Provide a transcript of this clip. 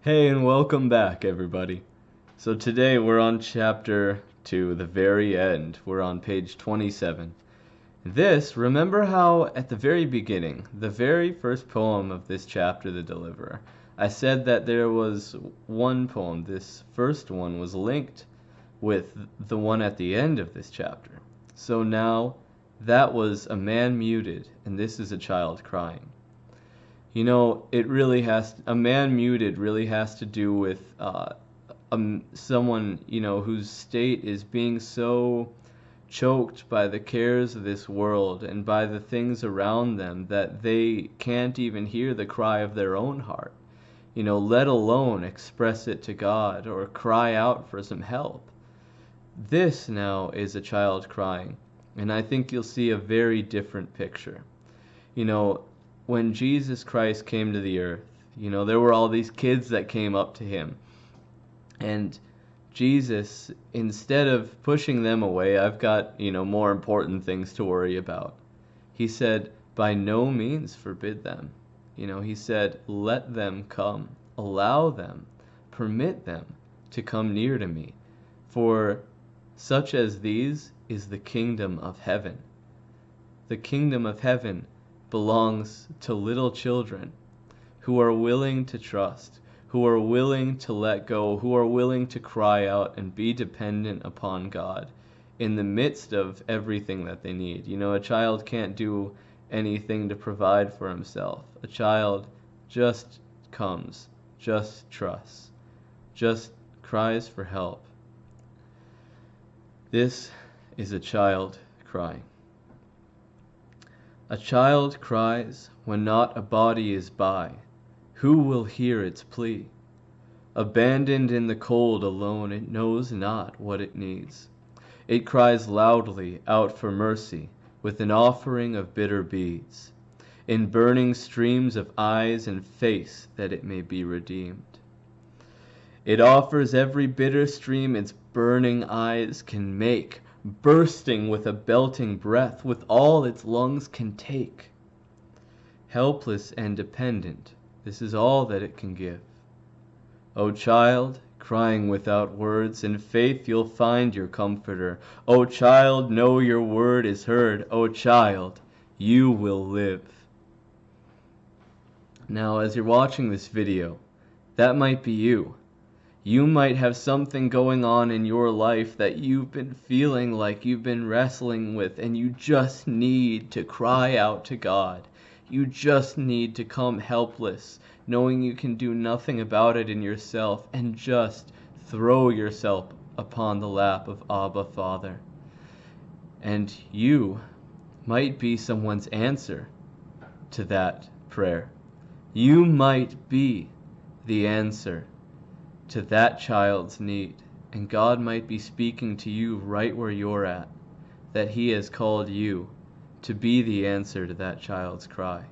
Hey, and welcome back, everybody. So today we're on chapter 2, the very end. We're on page 27. Remember how at the very beginning, the very first poem of this chapter, The Deliverer, I said that there was one poem, this first one was linked with the one at the end of this chapter. So now that was a man muted, and this is a child crying. A man muted really has to do with someone, whose state is being so choked by the cares of this world and by the things around them that they can't even hear the cry of their own heart, let alone express it to God or cry out for some help. This now is a child crying, and I think you'll see a very different picture. You know, when Jesus Christ came to the earth, there were all these kids that came up to him. And Jesus, instead of pushing them away, I've got, more important things to worry about. He said, by no means forbid them. He said, let them come, allow them, permit them to come near to me. For such as these is the kingdom of heaven. The kingdom of heaven belongs to little children who are willing to trust, who are willing to let go, who are willing to cry out and be dependent upon God in the midst of everything that they need. A child can't do anything to provide for himself. A child just comes, just trusts, just cries for help. This is a child crying. A child cries when not a body is by. Who will hear its plea? Abandoned in the cold alone, it knows not what it needs. It cries loudly out for mercy with an offering of bitter beads, in burning streams of eyes and face that it may be redeemed. It offers every bitter stream its burning eyes can make, bursting with a belting breath with all its lungs can take. Helpless and dependent, this is all that it can give. O child, crying without words, in faith you'll find your comforter. O child, know your word is heard. O child, you will live. Now, as you're watching this video, that might be you. You might have something going on in your life that you've been feeling like you've been wrestling with, and you just need to cry out to God. You just need to come helpless, knowing you can do nothing about it in yourself, and just throw yourself upon the lap of Abba Father. And you might be someone's answer to that prayer. You might be the answer to that child's need, and God might be speaking to you right where you're at, that He has called you to be the answer to that child's cry.